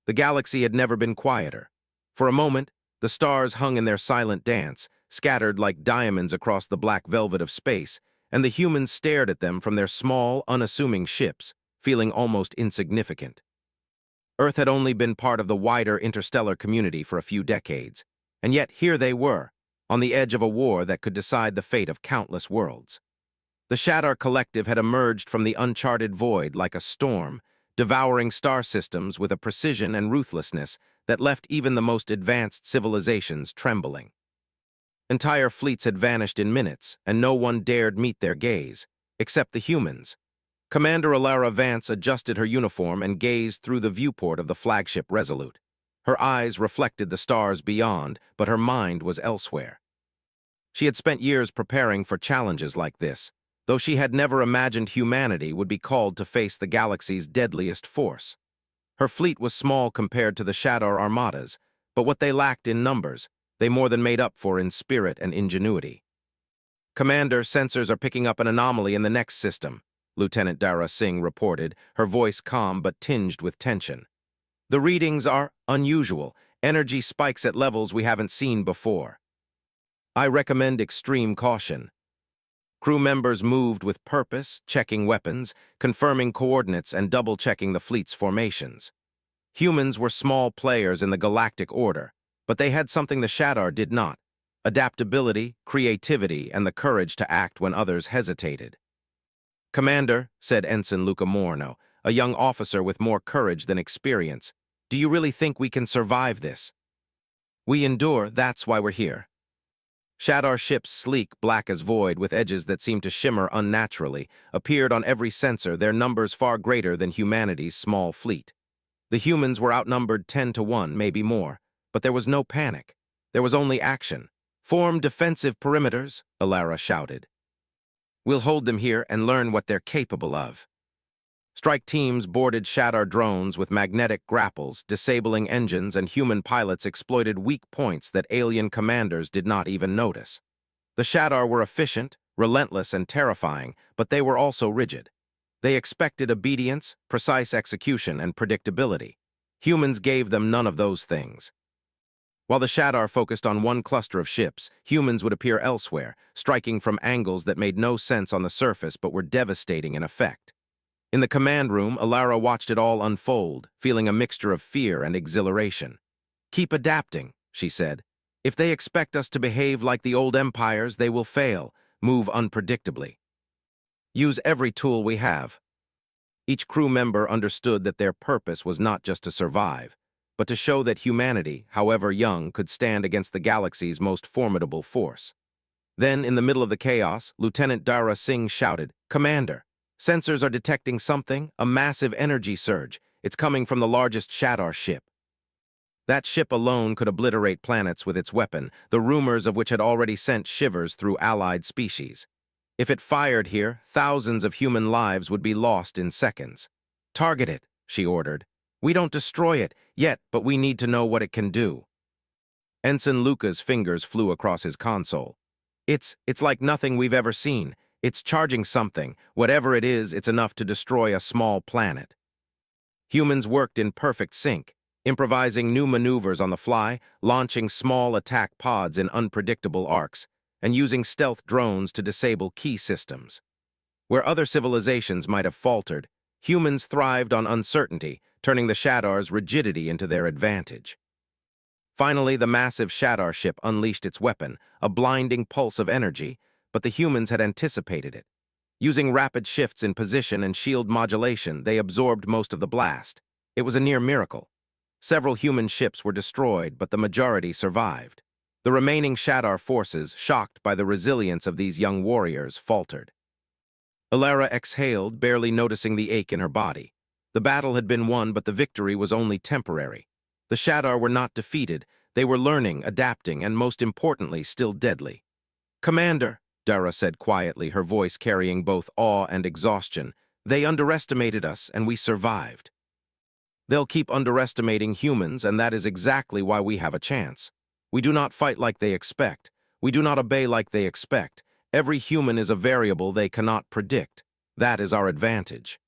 The galaxy had never been quieter. For a moment, the stars hung in their silent dance, scattered like diamonds across the black velvet of space, and the humans stared at them from their small, unassuming ships, feeling almost insignificant. Earth had only been part of the wider interstellar community for a few decades, and yet here they were, on the edge of a war that could decide the fate of countless worlds. The Shaddar Collective had emerged from the uncharted void like a storm, devouring star systems with a precision and ruthlessness that left even the most advanced civilizations trembling. Entire fleets had vanished in minutes, and no one dared meet their gaze, except the humans. Commander Alara Vance adjusted her uniform and gazed through the viewport of the flagship Resolute. Her eyes reflected the stars beyond, but her mind was elsewhere. She had spent years preparing for challenges like this, though she had never imagined humanity would be called to face the galaxy's deadliest force. Her fleet was small compared to the Shaddar armadas, but what they lacked in numbers, they more than made up for in spirit and ingenuity. "Commander, sensors are picking up an anomaly in the next system," Lieutenant Dara Singh reported, her voice calm but tinged with tension. "The readings are unusual, energy spikes at levels we haven't seen before. I recommend extreme caution." Crew members moved with purpose, checking weapons, confirming coordinates, and double-checking the fleet's formations. Humans were small players in the galactic order, but they had something the Shaddar did not: adaptability, creativity, and the courage to act when others hesitated. "Commander," said Ensign Luca Morno, a young officer with more courage than experience, "do you really think we can survive this?" "We endure, that's why we're here." Shaddar ships, sleek, black as void, with edges that seemed to shimmer unnaturally, appeared on every sensor, their numbers far greater than humanity's small fleet. The humans were outnumbered 10-1, maybe more, but there was no panic. There was only action. "Form defensive perimeters," Alara shouted. "We'll hold them here and learn what they're capable of." Strike teams boarded Shaddar drones with magnetic grapples, disabling engines, and human pilots exploited weak points that alien commanders did not even notice. The Shaddar were efficient, relentless, and terrifying, but they were also rigid. They expected obedience, precise execution, and predictability. Humans gave them none of those things. While the Shaddar focused on one cluster of ships, humans would appear elsewhere, striking from angles that made no sense on the surface but were devastating in effect. In the command room, Alara watched it all unfold, feeling a mixture of fear and exhilaration. "Keep adapting," she said. "If they expect us to behave like the old empires, they will fail, move unpredictably. Use every tool we have." Each crew member understood that their purpose was not just to survive, but to show that humanity, however young, could stand against the galaxy's most formidable force. Then, in the middle of the chaos, Lieutenant Dara Singh shouted, "Commander, sensors are detecting something, a massive energy surge. It's coming from the largest Shaddar ship." That ship alone could obliterate planets with its weapon, the rumors of which had already sent shivers through allied species. If it fired here, thousands of human lives would be lost in seconds. "Target it," she ordered. "We don't destroy it yet, but we need to know what it can do." Ensign Luca's fingers flew across his console. It's like nothing we've ever seen. It's charging something. Whatever it is, it's enough to destroy a small planet." Humans worked in perfect sync, improvising new maneuvers on the fly, launching small attack pods in unpredictable arcs, and using stealth drones to disable key systems. Where other civilizations might have faltered, humans thrived on uncertainty, turning the Shaddar's rigidity into their advantage. Finally, the massive Shaddar ship unleashed its weapon, a blinding pulse of energy, but the humans had anticipated it. Using rapid shifts in position and shield modulation, they absorbed most of the blast. It was a near miracle. Several human ships were destroyed, but the majority survived. The remaining Shaddar forces, shocked by the resilience of these young warriors, faltered. Alara exhaled, barely noticing the ache in her body. The battle had been won, but the victory was only temporary. The Shaddar were not defeated. They were learning, adapting, and most importantly, still deadly. "Commander," Dara said quietly, her voice carrying both awe and exhaustion, "they underestimated us, and we survived. They'll keep underestimating humans, and that is exactly why we have a chance. We do not fight like they expect. We do not obey like they expect. Every human is a variable they cannot predict. That is our advantage.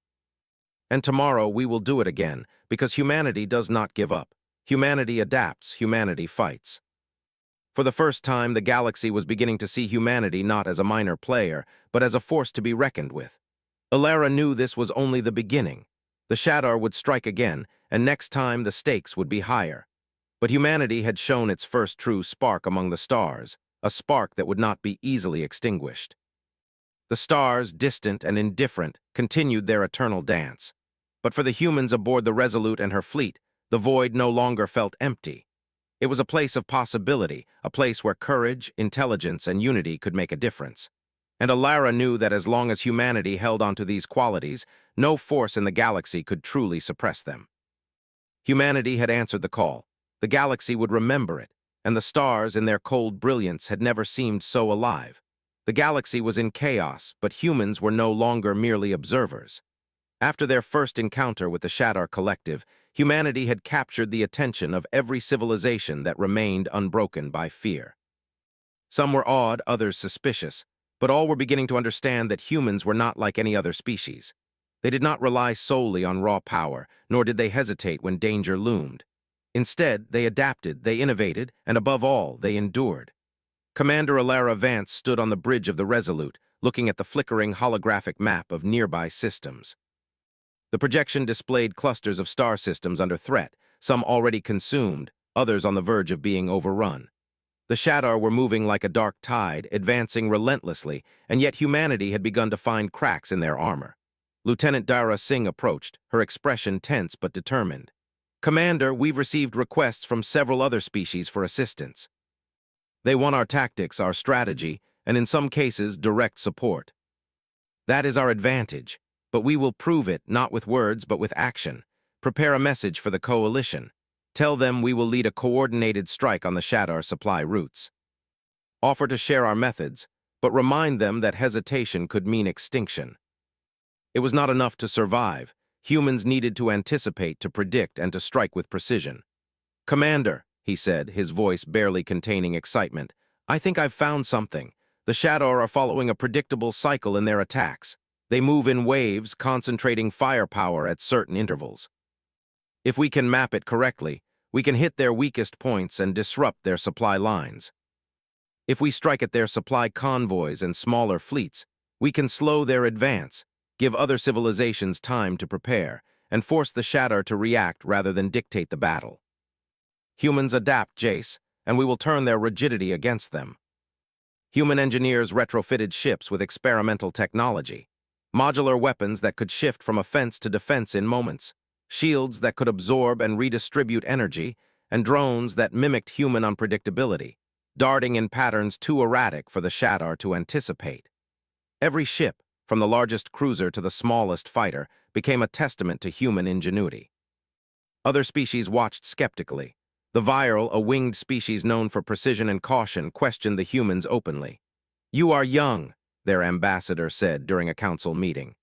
And tomorrow we will do it again, because humanity does not give up. Humanity adapts, humanity fights. For the first time, the galaxy was beginning to see humanity not as a minor player, but as a force to be reckoned with. Alara knew this was only the beginning. The Shadar would strike again, and next time the stakes would be higher. But humanity had shown its first true spark among the stars, a spark that would not be easily extinguished. The stars, distant and indifferent, continued their eternal dance. But for the humans aboard the Resolute and her fleet, the void no longer felt empty. It was a place of possibility, a place where courage, intelligence, and unity could make a difference. And Alara knew that as long as humanity held onto these qualities, no force in the galaxy could truly suppress them. Humanity had answered the call. The galaxy would remember it, and the stars in their cold brilliance had never seemed so alive. The galaxy was in chaos, but humans were no longer merely observers. After their first encounter with the Shadar Collective, humanity had captured the attention of every civilization that remained unbroken by fear. Some were awed, others suspicious, but all were beginning to understand that humans were not like any other species. They did not rely solely on raw power, nor did they hesitate when danger loomed. Instead, they adapted, they innovated, and above all, they endured. Commander Alara Vance stood on the bridge of the Resolute, looking at the flickering holographic map of nearby systems. The projection displayed clusters of star systems under threat, some already consumed, others on the verge of being overrun. The Shadar were moving like a dark tide, advancing relentlessly, and yet humanity had begun to find cracks in their armor. Lieutenant Dara Singh approached, her expression tense but determined. "Commander, we've received requests from several other species for assistance. They want our tactics, our strategy, and in some cases, direct support. That is our advantage, but we will prove it not with words but with action. Prepare a message for the coalition. Tell them we will lead a coordinated strike on the Shadar supply routes. Offer to share our methods, but remind them that hesitation could mean extinction." It was not enough to survive. Humans needed to anticipate, to predict, and to strike with precision. "Commander," he said, his voice barely containing excitement, "I think I've found something. The Shadar are following a predictable cycle in their attacks. They move in waves, concentrating firepower at certain intervals. If we can map it correctly, we can hit their weakest points and disrupt their supply lines. If we strike at their supply convoys and smaller fleets, we can slow their advance, give other civilizations time to prepare, and force the Shadar to react rather than dictate the battle. Humans adapt, Jace, and we will turn their rigidity against them." Human engineers retrofitted ships with experimental technology, modular weapons that could shift from offense to defense in moments, shields that could absorb and redistribute energy, and drones that mimicked human unpredictability, darting in patterns too erratic for the Shadar to anticipate. Every ship, from the largest cruiser to the smallest fighter, became a testament to human ingenuity. Other species watched skeptically. The Viral, a winged species known for precision and caution, questioned the humans openly. "You are young," their ambassador said during a council meeting.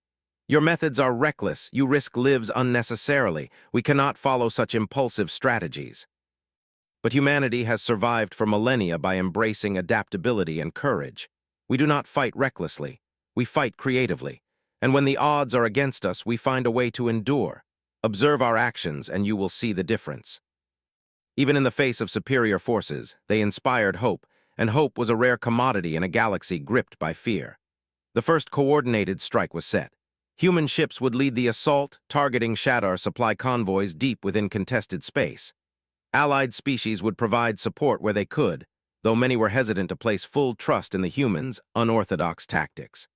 "Your methods are reckless. You risk lives unnecessarily. We cannot follow such impulsive strategies." But humanity has survived for millennia by embracing adaptability and courage. We do not fight recklessly. We fight creatively. And when the odds are against us, we find a way to endure. Observe our actions, and you will see the difference. Even in the face of superior forces, they inspired hope, and hope was a rare commodity in a galaxy gripped by fear. The first coordinated strike was set. Human ships would lead the assault, targeting Shadar supply convoys deep within contested space. Allied species would provide support where they could, though many were hesitant to place full trust in the humans' unorthodox tactics.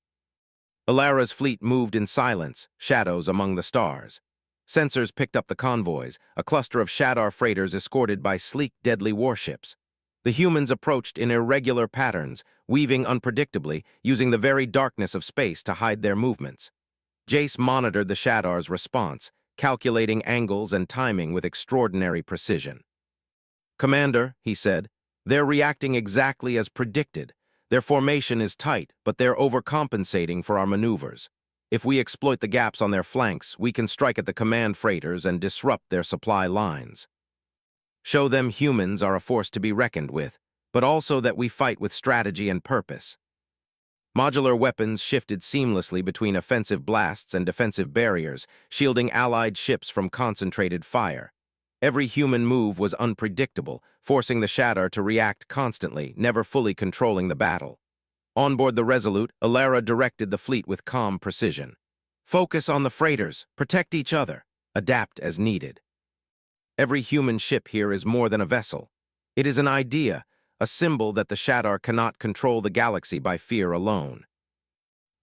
Alara's fleet moved in silence, shadows among the stars. Sensors picked up the convoys, a cluster of Shadar freighters escorted by sleek, deadly warships. The humans approached in irregular patterns, weaving unpredictably, using the very darkness of space to hide their movements. Jace monitored the Shadar's response, calculating angles and timing with extraordinary precision. "Commander," he said, "they're reacting exactly as predicted. Their formation is tight, but they're overcompensating for our maneuvers. If we exploit the gaps on their flanks, we can strike at the command freighters and disrupt their supply lines. Show them humans are a force to be reckoned with, but also that we fight with strategy and purpose." Modular weapons shifted seamlessly between offensive blasts and defensive barriers, shielding allied ships from concentrated fire. Every human move was unpredictable, forcing the Shatter to react constantly, never fully controlling the battle. On board the Resolute, Alara directed the fleet with calm precision. Focus on the freighters, protect each other, adapt as needed. Every human ship here is more than a vessel. It is an idea, a symbol that the Shatter cannot control the galaxy by fear alone.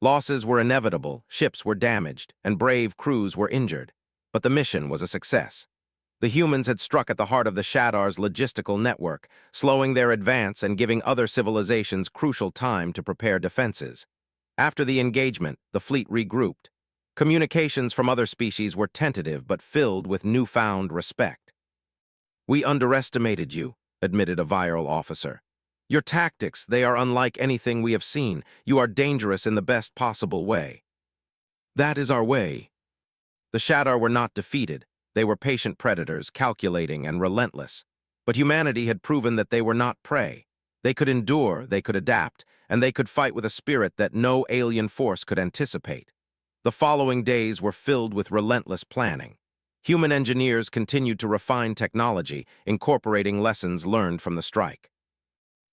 Losses were inevitable, ships were damaged, and brave crews were injured. But the mission was a success. The humans had struck at the heart of the Shatter's logistical network, slowing their advance and giving other civilizations crucial time to prepare defenses. After the engagement, the fleet regrouped. Communications from other species were tentative but filled with newfound respect. "We underestimated you," admitted a viral officer. "Your tactics, they are unlike anything we have seen. You are dangerous in the best possible way." "That is our way." The Shatter were not defeated. They were patient predators, calculating and relentless. But humanity had proven that they were not prey. They could endure, they could adapt, and they could fight with a spirit that no alien force could anticipate. The following days were filled with relentless planning. Human engineers continued to refine technology, incorporating lessons learned from the strike.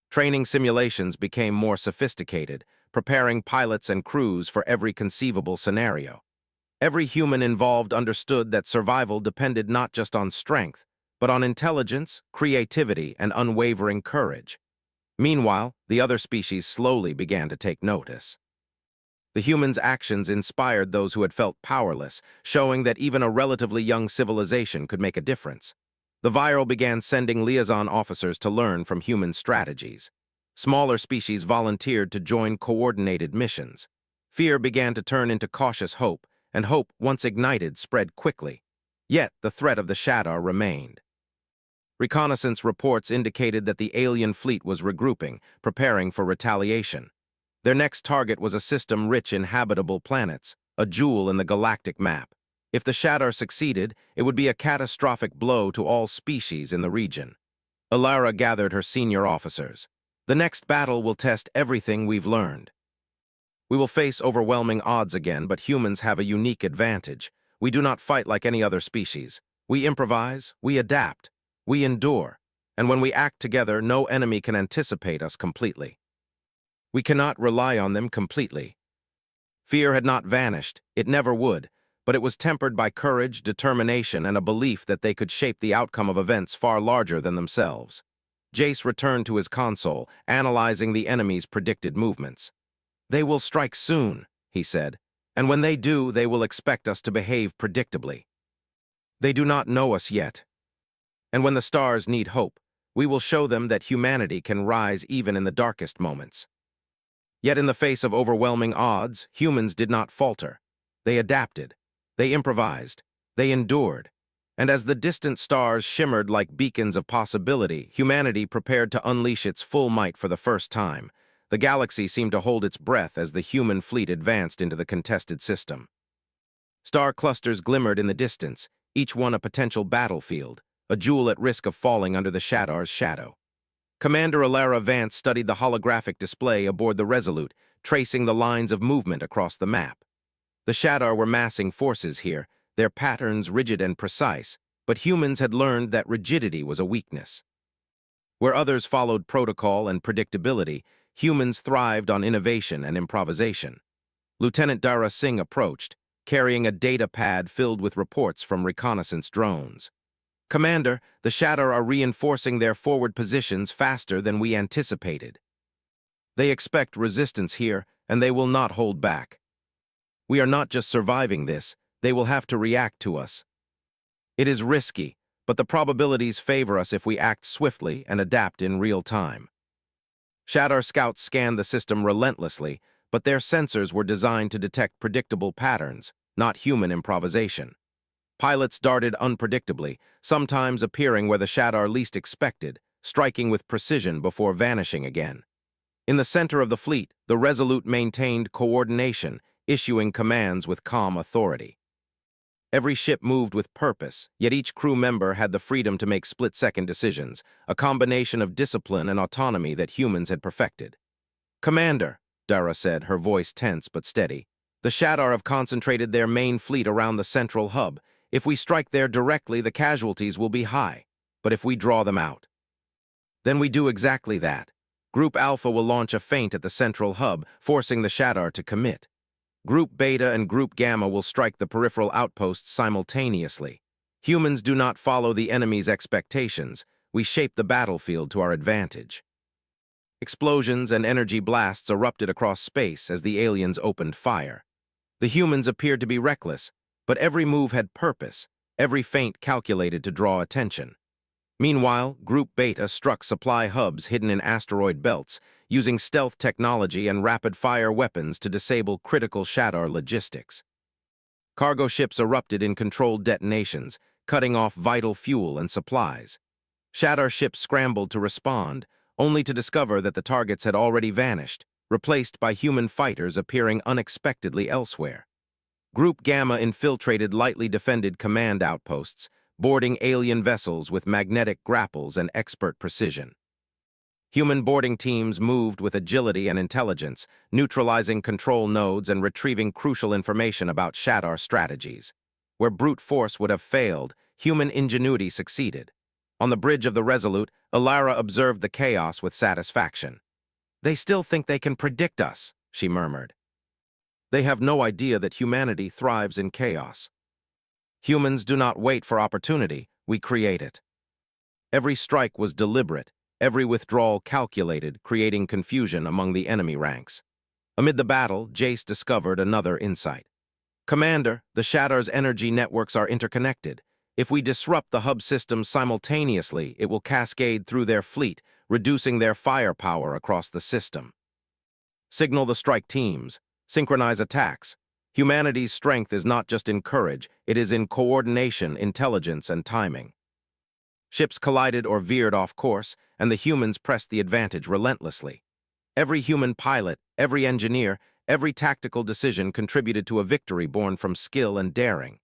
Training simulations became more sophisticated, preparing pilots and crews for every conceivable scenario. Every human involved understood that survival depended not just on strength, but on intelligence, creativity, and unwavering courage. Meanwhile, the other species slowly began to take notice. The humans' actions inspired those who had felt powerless, showing that even a relatively young civilization could make a difference. The Viral began sending liaison officers to learn from human strategies. Smaller species volunteered to join coordinated missions. Fear began to turn into cautious hope, and hope, once ignited, spread quickly. Yet the threat of the Shatter remained. Reconnaissance reports indicated that the alien fleet was regrouping, preparing for retaliation. Their next target was a system rich in habitable planets, a jewel in the galactic map. If the Shatter succeeded, it would be a catastrophic blow to all species in the region. Alara gathered her senior officers. "The next battle will test everything we've learned. We will face overwhelming odds again, but humans have a unique advantage. We do not fight like any other species. We improvise, we adapt, we endure, and when we act together, no enemy can anticipate us completely. We cannot rely on them completely." Fear had not vanished, it never would, but it was tempered by courage, determination, and a belief that they could shape the outcome of events far larger than themselves. Jace returned to his console, analyzing the enemy's predicted movements. "They will strike soon," he said, "and when they do, they will expect us to behave predictably. They do not know us yet. And when the stars need hope, we will show them that humanity can rise even in the darkest moments." Yet in the face of overwhelming odds, humans did not falter. They adapted, they improvised, they endured. And as the distant stars shimmered like beacons of possibility, humanity prepared to unleash its full might for the first time. The galaxy seemed to hold its breath as the human fleet advanced into the contested system. Star clusters glimmered in the distance, each one a potential battlefield, a jewel at risk of falling under the Shatter's shadow. Commander Alara Vance studied the holographic display aboard the Resolute, tracing the lines of movement across the map. The Shatter were massing forces here, their patterns rigid and precise, but humans had learned that rigidity was a weakness. Where others followed protocol and predictability, humans thrived on innovation and improvisation. Lieutenant Dara Singh approached, carrying a data pad filled with reports from reconnaissance drones. "Commander, the Shatter are reinforcing their forward positions faster than we anticipated. They expect resistance here, and they will not hold back. We are not just surviving this, they will have to react to us. It is risky, but the probabilities favor us if we act swiftly and adapt in real time." Shatter scouts scanned the system relentlessly, but their sensors were designed to detect predictable patterns, not human improvisation. Pilots darted unpredictably, sometimes appearing where the Shatter least expected, striking with precision before vanishing again. In the center of the fleet, the Resolute maintained coordination, issuing commands with calm authority. Every ship moved with purpose, yet each crew member had the freedom to make split-second decisions, a combination of discipline and autonomy that humans had perfected. "Commander," Dara said, her voice tense but steady. The Shadar have concentrated their main fleet around the central hub. If we strike there directly, the casualties will be high. But if we draw them out, then we do exactly that. Group Alpha will launch a feint at the central hub, forcing the Shadar to commit. Group Beta and Group Gamma will strike the peripheral outposts simultaneously. Humans do not follow the enemy's expectations. We shape the battlefield to our advantage. Explosions and energy blasts erupted across space as the aliens opened fire. The humans appeared to be reckless, but every move had purpose, every feint calculated to draw attention. Meanwhile, Group Beta struck supply hubs hidden in asteroid belts, using stealth technology and rapid-fire weapons to disable critical Shadar logistics. Cargo ships erupted in controlled detonations, cutting off vital fuel and supplies. Shadar ships scrambled to respond, only to discover that the targets had already vanished, replaced by human fighters appearing unexpectedly elsewhere. Group Gamma infiltrated lightly defended command outposts, boarding alien vessels with magnetic grapples and expert precision. Human boarding teams moved with agility and intelligence, neutralizing control nodes and retrieving crucial information about Shadar strategies. Where brute force would have failed, human ingenuity succeeded. On the bridge of the Resolute, Alara observed the chaos with satisfaction. "They still think they can predict us," she murmured. "They have no idea that humanity thrives in chaos. Humans do not wait for opportunity, we create it." Every strike was deliberate, every withdrawal calculated, creating confusion among the enemy ranks. Amid the battle, Jace discovered another insight. "Commander, the Shadar's energy networks are interconnected. If we disrupt the hub systems simultaneously, it will cascade through their fleet, reducing their firepower across the system. Signal the strike teams. Synchronize attacks. Humanity's strength is not just in courage, it is in coordination, intelligence, and timing." Ships collided or veered off course, and the humans pressed the advantage relentlessly. Every human pilot, every engineer, every tactical decision contributed to a victory born from skill and daring.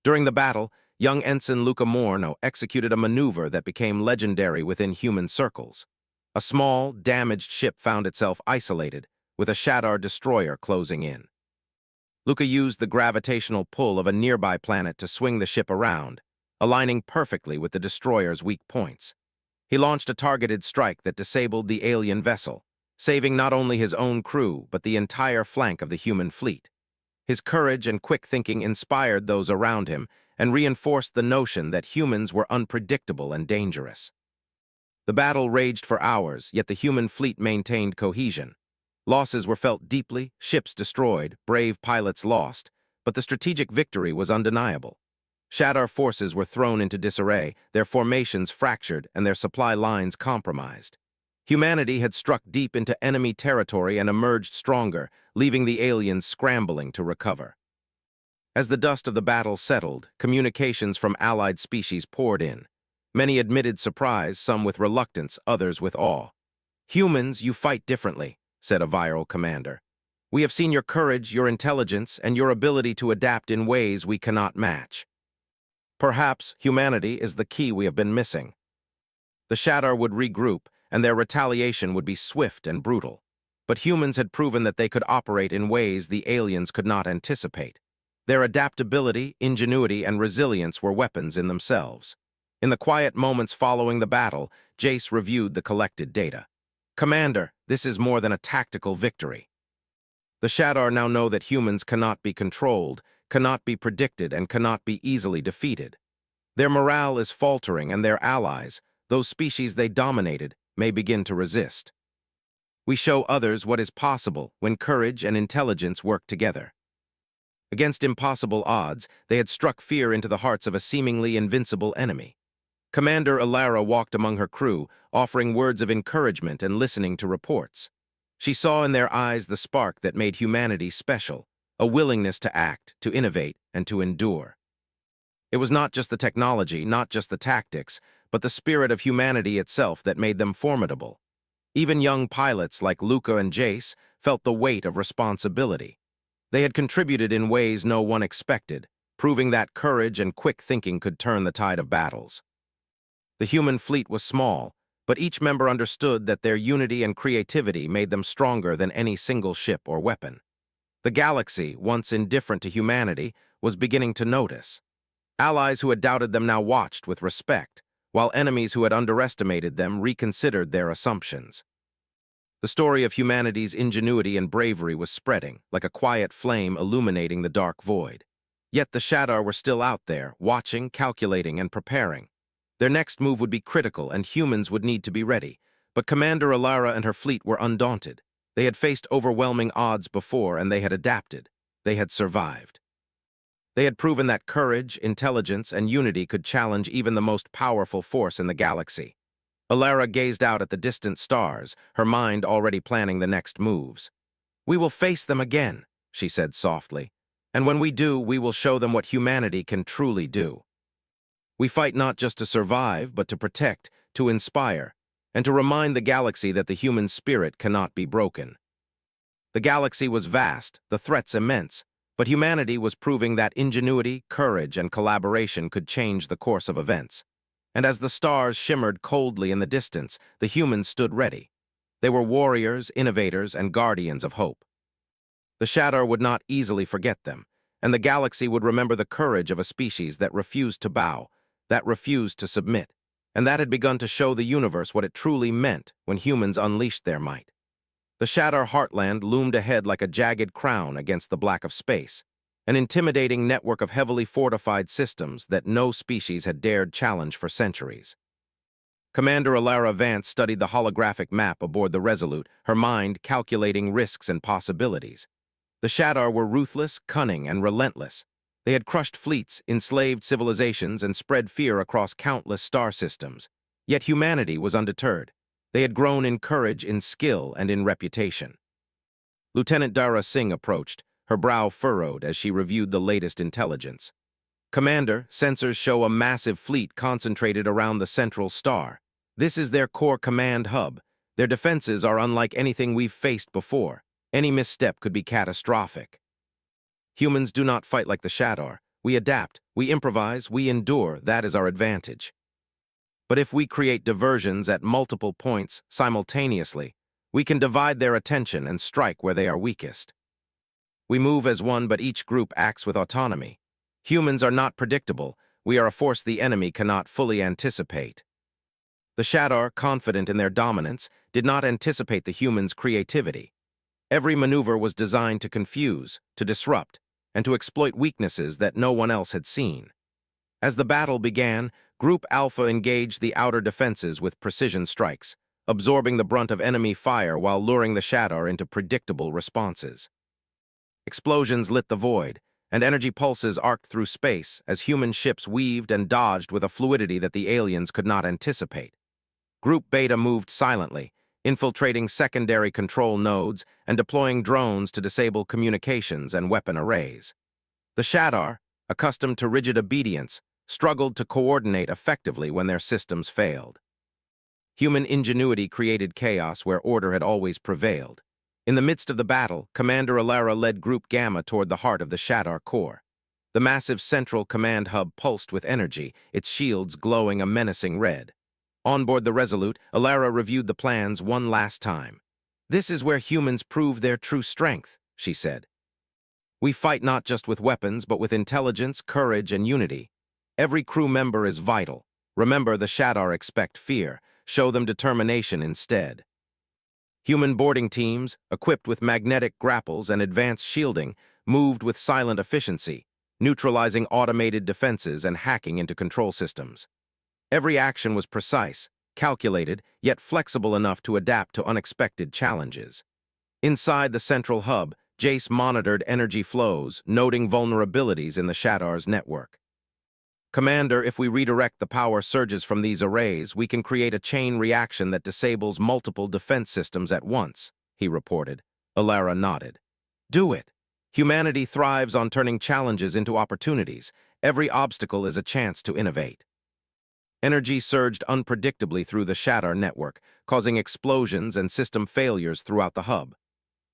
During the battle, young Ensign Luca Morno executed a maneuver that became legendary within human circles. A small, damaged ship found itself isolated, with a Shadar destroyer closing in. Luca used the gravitational pull of a nearby planet to swing the ship around, aligning perfectly with the destroyer's weak points. He launched a targeted strike that disabled the alien vessel, saving not only his own crew but the entire flank of the human fleet. His courage and quick thinking inspired those around him and reinforced the notion that humans were unpredictable and dangerous. The battle raged for hours, yet the human fleet maintained cohesion. Losses were felt deeply, ships destroyed, brave pilots lost, but the strategic victory was undeniable. Shadar forces were thrown into disarray, their formations fractured, and their supply lines compromised. Humanity had struck deep into enemy territory and emerged stronger, leaving the aliens scrambling to recover. As the dust of the battle settled, communications from allied species poured in. Many admitted surprise, some with reluctance, others with awe. "Humans, you fight differently," said a viral commander. "We have seen your courage, your intelligence, and your ability to adapt in ways we cannot match. Perhaps humanity is the key we have been missing." The Shadar would regroup, and their retaliation would be swift and brutal. But humans had proven that they could operate in ways the aliens could not anticipate. Their adaptability, ingenuity, and resilience were weapons in themselves. In the quiet moments following the battle, Jace reviewed the collected data. "Commander, this is more than a tactical victory. The Shadar now know that humans cannot be controlled, cannot be predicted, and cannot be easily defeated. Their morale is faltering, and their allies, those species they dominated, may begin to resist. We show others what is possible when courage and intelligence work together." Against impossible odds, they had struck fear into the hearts of a seemingly invincible enemy. Commander Alara walked among her crew, offering words of encouragement and listening to reports. She saw in their eyes the spark that made humanity special, a willingness to act, to innovate, and to endure. It was not just the technology, not just the tactics, but the spirit of humanity itself that made them formidable. Even young pilots like Luca and Jace felt the weight of responsibility. They had contributed in ways no one expected, proving that courage and quick thinking could turn the tide of battles. The human fleet was small, but each member understood that their unity and creativity made them stronger than any single ship or weapon. The galaxy, once indifferent to humanity, was beginning to notice. Allies who had doubted them now watched with respect, while enemies who had underestimated them reconsidered their assumptions. The story of humanity's ingenuity and bravery was spreading, like a quiet flame illuminating the dark void. Yet the Shadar were still out there, watching, calculating, and preparing. Their next move would be critical, and humans would need to be ready. But Commander Alara and her fleet were undaunted. They had faced overwhelming odds before, and they had adapted. They had survived. They had proven that courage, intelligence, and unity could challenge even the most powerful force in the galaxy. Alara gazed out at the distant stars, her mind already planning the next moves. "We will face them again," she said softly. "And when we do, we will show them what humanity can truly do. We fight not just to survive, but to protect, to inspire, and to remind the galaxy that the human spirit cannot be broken." The galaxy was vast, the threats immense, but humanity was proving that ingenuity, courage, and collaboration could change the course of events. And as the stars shimmered coldly in the distance, the humans stood ready. They were warriors, innovators, and guardians of hope. The Shadar would not easily forget them, and the galaxy would remember the courage of a species that refused to bow, that refused to submit, and that had begun to show the universe what it truly meant when humans unleashed their might. The Shadar heartland loomed ahead like a jagged crown against the black of space, an intimidating network of heavily fortified systems that no species had dared challenge for centuries. Commander Alara Vance studied the holographic map aboard the Resolute, her mind calculating risks and possibilities. The Shadar were ruthless, cunning, and relentless. They had crushed fleets, enslaved civilizations, and spread fear across countless star systems. Yet humanity was undeterred. They had grown in courage, in skill, and in reputation. Lieutenant Dara Singh approached, her brow furrowed as she reviewed the latest intelligence. "Commander, sensors show a massive fleet concentrated around the central star. This is their core command hub. Their defenses are unlike anything we've faced before. Any misstep could be catastrophic." "Humans do not fight like the Shadar. We adapt, we improvise, we endure. That is our advantage. But if we create diversions at multiple points simultaneously, we can divide their attention and strike where they are weakest. We move as one, but each group acts with autonomy. Humans are not predictable. We are a force the enemy cannot fully anticipate." The Shadar, confident in their dominance, did not anticipate the humans' creativity. Every maneuver was designed to confuse, to disrupt, and to exploit weaknesses that no one else had seen. As the battle began, Group Alpha engaged the outer defenses with precision strikes, absorbing the brunt of enemy fire while luring the Shadar into predictable responses. Explosions lit the void, and energy pulses arced through space as human ships weaved and dodged with a fluidity that the aliens could not anticipate. Group Beta moved silently, infiltrating secondary control nodes and deploying drones to disable communications and weapon arrays. The Shadar, accustomed to rigid obedience, struggled to coordinate effectively when their systems failed. Human ingenuity created chaos where order had always prevailed. In the midst of the battle, Commander Alara led Group Gamma toward the heart of the Shadar core. The massive central command hub pulsed with energy, its shields glowing a menacing red. On board the Resolute, Alara reviewed the plans one last time. "This is where humans prove their true strength," she said. "We fight not just with weapons, but with intelligence, courage, and unity. Every crew member is vital. Remember, the Shadar expect fear. Show them determination instead." Human boarding teams, equipped with magnetic grapples and advanced shielding, moved with silent efficiency, neutralizing automated defenses and hacking into control systems. Every action was precise, calculated, yet flexible enough to adapt to unexpected challenges. Inside the central hub, Jace monitored energy flows, noting vulnerabilities in the Shadar's network. "Commander, if we redirect the power surges from these arrays, we can create a chain reaction that disables multiple defense systems at once," he reported. Alara nodded. "Do it. Humanity thrives on turning challenges into opportunities. Every obstacle is a chance to innovate." Energy surged unpredictably through the Shadar network, causing explosions and system failures throughout the hub.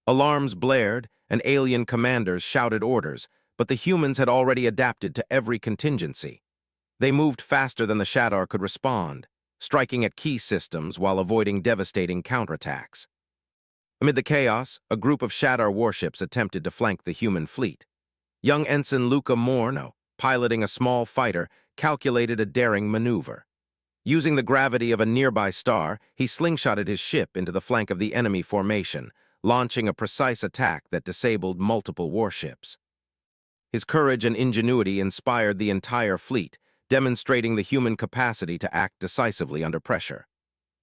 Alarms blared, and alien commanders shouted orders, but the humans had already adapted to every contingency. They moved faster than the Shadar could respond, striking at key systems while avoiding devastating counterattacks. Amid the chaos, a group of Shadow warships attempted to flank the human fleet. Young Ensign Luca Morno, piloting a small fighter, calculated a daring maneuver. Using the gravity of a nearby star, he slingshotted his ship into the flank of the enemy formation, launching a precise attack that disabled multiple warships. His courage and ingenuity inspired the entire fleet, demonstrating the human capacity to act decisively under pressure.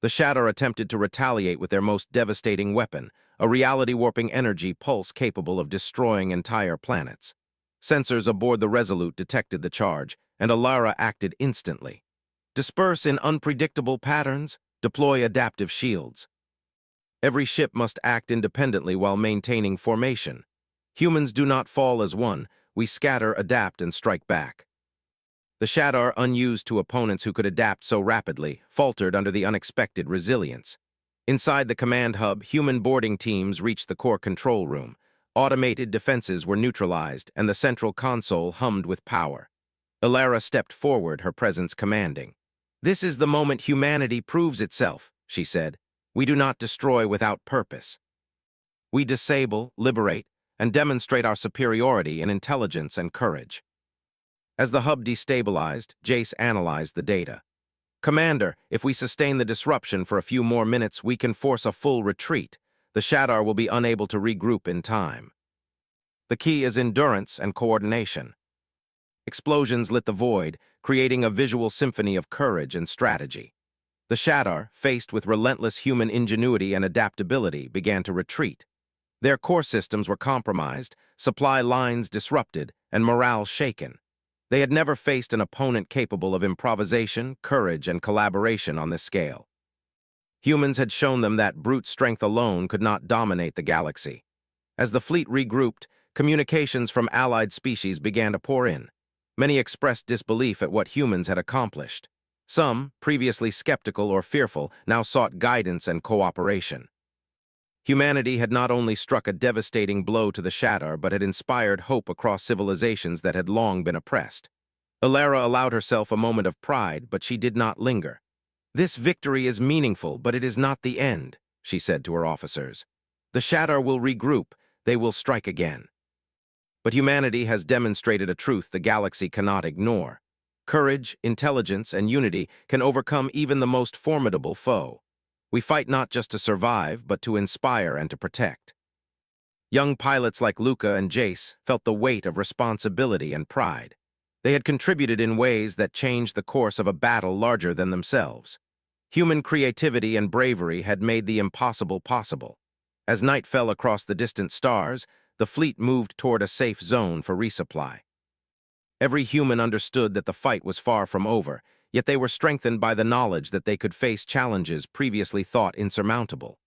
The Shadow attempted to retaliate with their most devastating weapon, a reality-warping energy pulse capable of destroying entire planets. Sensors aboard the Resolute detected the charge, and Alara acted instantly. Disperse in unpredictable patterns, deploy adaptive shields. Every ship must act independently while maintaining formation. Humans do not fall as one, we scatter, adapt, and strike back. The Shadow, unused to opponents who could adapt so rapidly, faltered under the unexpected resilience. Inside the command hub, human boarding teams reached the core control room. Automated defenses were neutralized, and the central console hummed with power. Alara stepped forward, her presence commanding. "This is the moment humanity proves itself," she said. "We do not destroy without purpose. We disable, liberate, and demonstrate our superiority in intelligence and courage." As the hub destabilized, Jace analyzed the data. "Commander, if we sustain the disruption for a few more minutes, we can force a full retreat. The Shadow will be unable to regroup in time. The key is endurance and coordination." Explosions lit the void, creating a visual symphony of courage and strategy. The Shadow, faced with relentless human ingenuity and adaptability, began to retreat. Their core systems were compromised, supply lines disrupted, and morale shaken. They had never faced an opponent capable of improvisation, courage, and collaboration on this scale. Humans had shown them that brute strength alone could not dominate the galaxy. As the fleet regrouped, communications from allied species began to pour in. Many expressed disbelief at what humans had accomplished. Some, previously skeptical or fearful, now sought guidance and cooperation. Humanity had not only struck a devastating blow to the Shadow, but had inspired hope across civilizations that had long been oppressed. Alara allowed herself a moment of pride, but she did not linger. "This victory is meaningful, but it is not the end," she said to her officers. "The Shadow will regroup, they will strike again." But humanity has demonstrated a truth the galaxy cannot ignore. Courage, intelligence, and unity can overcome even the most formidable foe. We fight not just to survive, but to inspire and to protect. Young pilots like Luca and Jace felt the weight of responsibility and pride. They had contributed in ways that changed the course of a battle larger than themselves. Human creativity and bravery had made the impossible possible. As night fell across the distant stars, the fleet moved toward a safe zone for resupply. Every human understood that the fight was far from over, yet they were strengthened by the knowledge that they could face challenges previously thought insurmountable.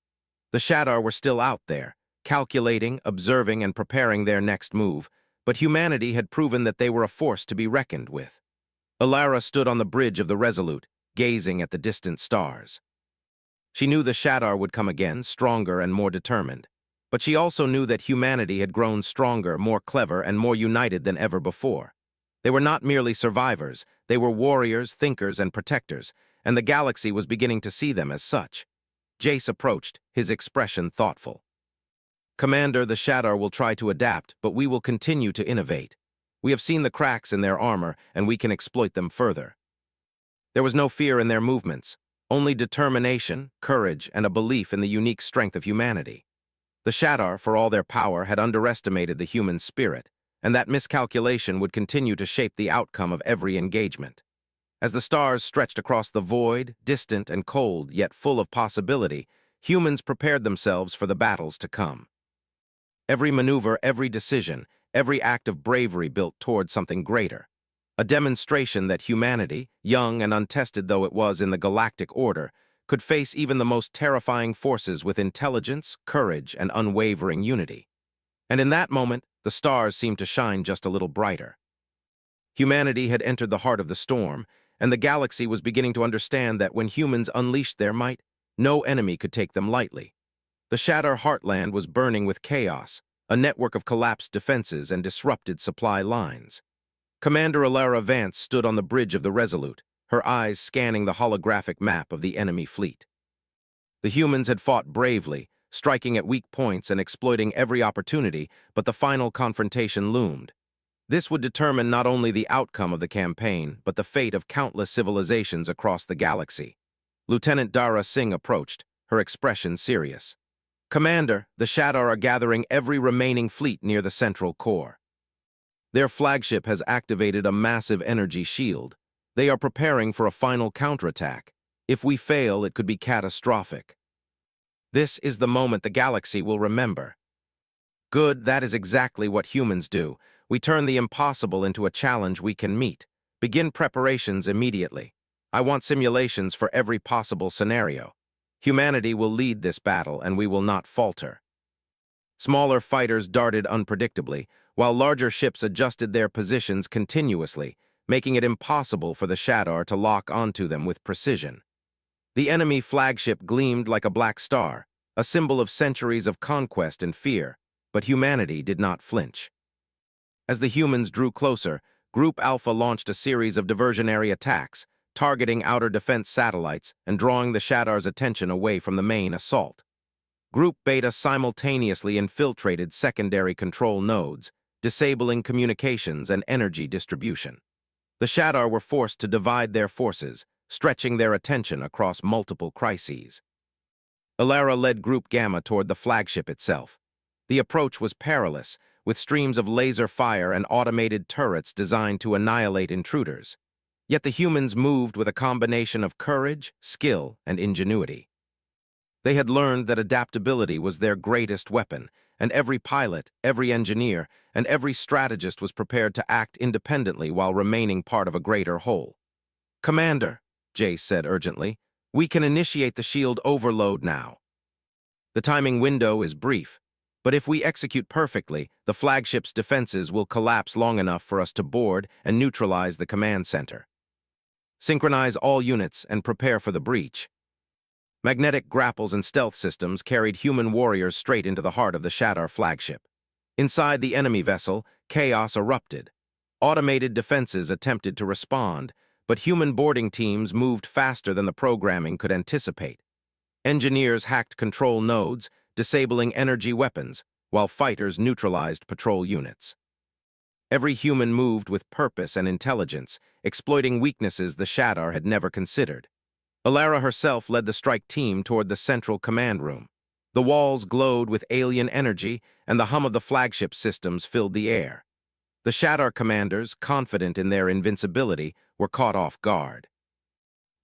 The Shadow were still out there, calculating, observing, and preparing their next move, but humanity had proven that they were a force to be reckoned with. Alara stood on the bridge of the Resolute, gazing at the distant stars. She knew the Shadow would come again, stronger and more determined. But she also knew that humanity had grown stronger, more clever, and more united than ever before. They were not merely survivors, they were warriors, thinkers, and protectors, and the galaxy was beginning to see them as such. Jace approached, his expression thoughtful. "Commander, the Shadow will try to adapt, but we will continue to innovate. We have seen the cracks in their armor, and we can exploit them further." There was no fear in their movements, only determination, courage, and a belief in the unique strength of humanity. The Shadow, for all their power, had underestimated the human spirit, and that miscalculation would continue to shape the outcome of every engagement. As the stars stretched across the void, distant and cold, yet full of possibility, humans prepared themselves for the battles to come. Every maneuver, every decision, every act of bravery built toward something greater. A demonstration that humanity, young and untested though it was in the galactic order, could face even the most terrifying forces with intelligence, courage, and unwavering unity. And in that moment, the stars seemed to shine just a little brighter. Humanity had entered the heart of the storm, and the galaxy was beginning to understand that when humans unleashed their might, no enemy could take them lightly. The Shadow heartland was burning with chaos, a network of collapsed defenses and disrupted supply lines. Commander Alara Vance stood on the bridge of the Resolute, her eyes scanning the holographic map of the enemy fleet. The humans had fought bravely, striking at weak points and exploiting every opportunity, but the final confrontation loomed. This would determine not only the outcome of the campaign, but the fate of countless civilizations across the galaxy. Lieutenant Dara Singh approached, her expression serious. "Commander, the Shadar are gathering every remaining fleet near the central core. Their flagship has activated a massive energy shield. They are preparing for a final counterattack. If we fail, it could be catastrophic. This is the moment the galaxy will remember." "Good, that is exactly what humans do. We turn the impossible into a challenge we can meet. Begin preparations immediately. I want simulations for every possible scenario. Humanity will lead this battle, and we will not falter." Smaller fighters darted unpredictably, while larger ships adjusted their positions continuously, making it impossible for the Shadar to lock onto them with precision. The enemy flagship gleamed like a black star, a symbol of centuries of conquest and fear, but humanity did not flinch. As the humans drew closer, Group Alpha launched a series of diversionary attacks, targeting outer defense satellites and drawing the Shadar's attention away from the main assault. Group Beta simultaneously infiltrated secondary control nodes, disabling communications and energy distribution. The Shadar were forced to divide their forces, stretching their attention across multiple crises. Alara led Group Gamma toward the flagship itself. The approach was perilous, with streams of laser fire and automated turrets designed to annihilate intruders. Yet the humans moved with a combination of courage, skill, and ingenuity. They had learned that adaptability was their greatest weapon, and every pilot, every engineer, and every strategist was prepared to act independently while remaining part of a greater whole. "Commander," Jace said urgently, "we can initiate the shield overload now. The timing window is brief, but if we execute perfectly, the flagship's defenses will collapse long enough for us to board and neutralize the command center. Synchronize all units and prepare for the breach." Magnetic grapples and stealth systems carried human warriors straight into the heart of the Shadar flagship. Inside the enemy vessel, chaos erupted. Automated defenses attempted to respond, but human boarding teams moved faster than the programming could anticipate. Engineers hacked control nodes, disabling energy weapons, while fighters neutralized patrol units. Every human moved with purpose and intelligence, exploiting weaknesses the Shadar had never considered. Alara herself led the strike team toward the central command room. The walls glowed with alien energy, and the hum of the flagship systems filled the air. The Shadar commanders, confident in their invincibility, were caught off guard.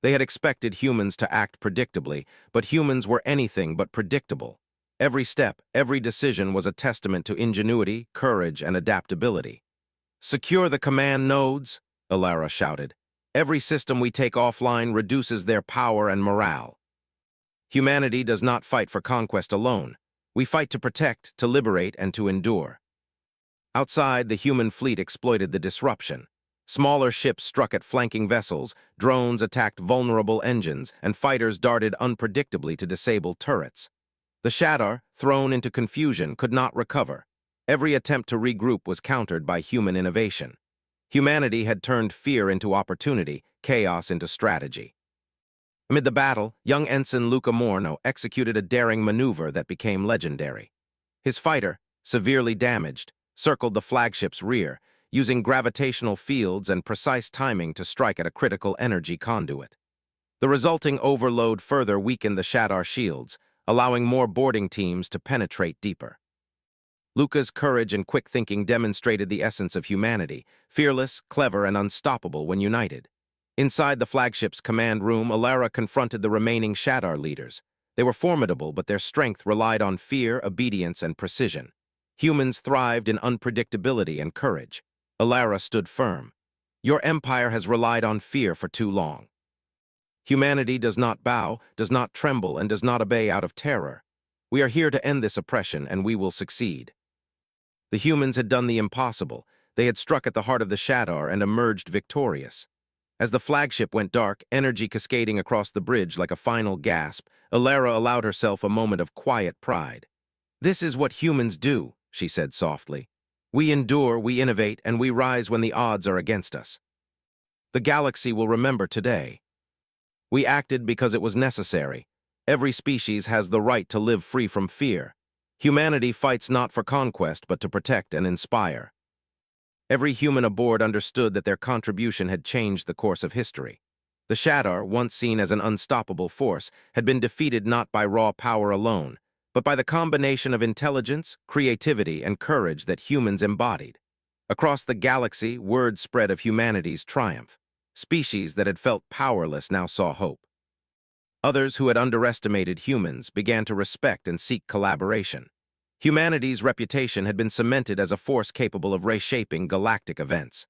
They had expected humans to act predictably, but humans were anything but predictable. Every step, every decision was a testament to ingenuity, courage, and adaptability. "Secure the command nodes," Alara shouted. "Every system we take offline reduces their power and morale." Humanity does not fight for conquest alone. We fight to protect, to liberate, and to endure. Outside, the human fleet exploited the disruption. Smaller ships struck at flanking vessels, drones attacked vulnerable engines, and fighters darted unpredictably to disable turrets. The Shadar, thrown into confusion, could not recover. Every attempt to regroup was countered by human innovation. Humanity had turned fear into opportunity, chaos into strategy. Amid the battle, young Ensign Luca Morno executed a daring maneuver that became legendary. His fighter, severely damaged, circled the flagship's rear, using gravitational fields and precise timing to strike at a critical energy conduit. The resulting overload further weakened the Shadar shields, allowing more boarding teams to penetrate deeper. Luca's courage and quick thinking demonstrated the essence of humanity, fearless, clever, and unstoppable when united. Inside the flagship's command room, Alara confronted the remaining Shadar leaders. They were formidable, but their strength relied on fear, obedience, and precision. Humans thrived in unpredictability and courage. Alara stood firm. "Your empire has relied on fear for too long. Humanity does not bow, does not tremble, and does not obey out of terror. We are here to end this oppression, and we will succeed." The humans had done the impossible. They had struck at the heart of the Shadar and emerged victorious. As the flagship went dark, energy cascading across the bridge like a final gasp, Alara allowed herself a moment of quiet pride. "This is what humans do," she said softly. "We endure, we innovate, and we rise when the odds are against us." The galaxy will remember today. We acted because it was necessary. Every species has the right to live free from fear. Humanity fights not for conquest, but to protect and inspire. Every human aboard understood that their contribution had changed the course of history. The Shadar, once seen as an unstoppable force, had been defeated not by raw power alone, but by the combination of intelligence, creativity, and courage that humans embodied. Across the galaxy, word spread of humanity's triumph. Species that had felt powerless now saw hope. Others who had underestimated humans began to respect and seek collaboration. Humanity's reputation had been cemented as a force capable of reshaping galactic events.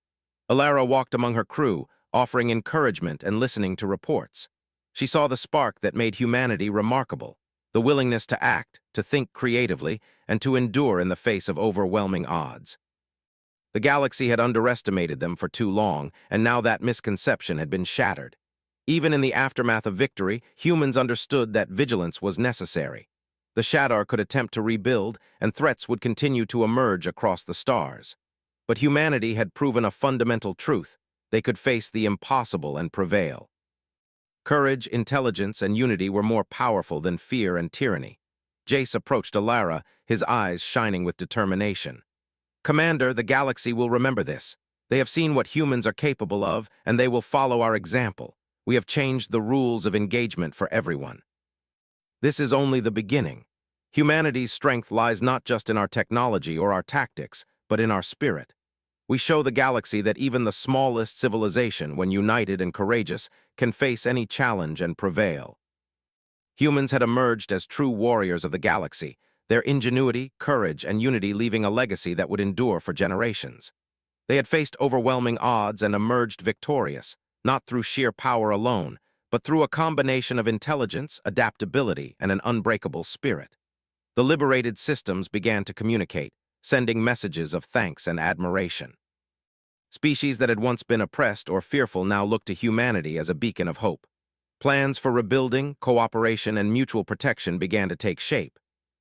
Alara walked among her crew, offering encouragement and listening to reports. She saw the spark that made humanity remarkable, the willingness to act, to think creatively, and to endure in the face of overwhelming odds. The galaxy had underestimated them for too long, and now that misconception had been shattered. Even in the aftermath of victory, humans understood that vigilance was necessary. The Shadar could attempt to rebuild, and threats would continue to emerge across the stars. But humanity had proven a fundamental truth. They could face the impossible and prevail. Courage, intelligence, and unity were more powerful than fear and tyranny. Jace approached Alara, his eyes shining with determination. "Commander, the galaxy will remember this. They have seen what humans are capable of, and they will follow our example. We have changed the rules of engagement for everyone." This is only the beginning. Humanity's strength lies not just in our technology or our tactics, but in our spirit. We show the galaxy that even the smallest civilization, when united and courageous, can face any challenge and prevail. Humans had emerged as true warriors of the galaxy, their ingenuity, courage, and unity leaving a legacy that would endure for generations. They had faced overwhelming odds and emerged victorious, not through sheer power alone, but through a combination of intelligence, adaptability, and an unbreakable spirit. The liberated systems began to communicate, sending messages of thanks and admiration. Species that had once been oppressed or fearful now looked to humanity as a beacon of hope. Plans for rebuilding, cooperation, and mutual protection began to take shape.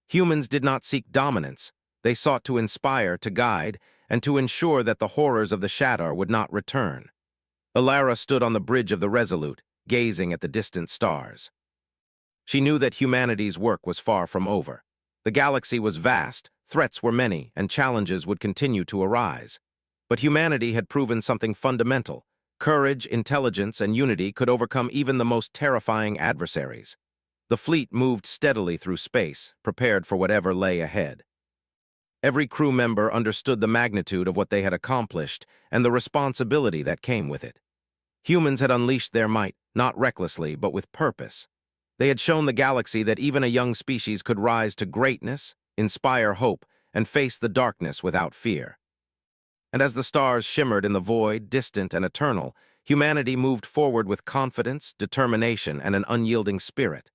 Humans did not seek dominance. They sought to inspire, to guide, and to ensure that the horrors of the Shadar would not return. Alara stood on the bridge of the Resolute, gazing at the distant stars. She knew that humanity's work was far from over. The galaxy was vast, threats were many, and challenges would continue to arise. But humanity had proven something fundamental. Courage, intelligence, and unity could overcome even the most terrifying adversaries. The fleet moved steadily through space, prepared for whatever lay ahead. Every crew member understood the magnitude of what they had accomplished and the responsibility that came with it. Humans had unleashed their might, not recklessly, but with purpose. They had shown the galaxy that even a young species could rise to greatness, inspire hope, and face the darkness without fear. And as the stars shimmered in the void, distant and eternal, humanity moved forward with confidence, determination, and an unyielding spirit.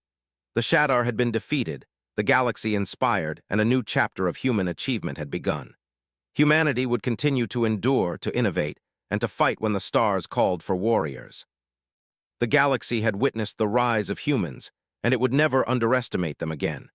The Shadar had been defeated, the galaxy inspired, and a new chapter of human achievement had begun. Humanity would continue to endure, to innovate, and to fight when the stars called for warriors. The galaxy had witnessed the rise of humans, and it would never underestimate them again.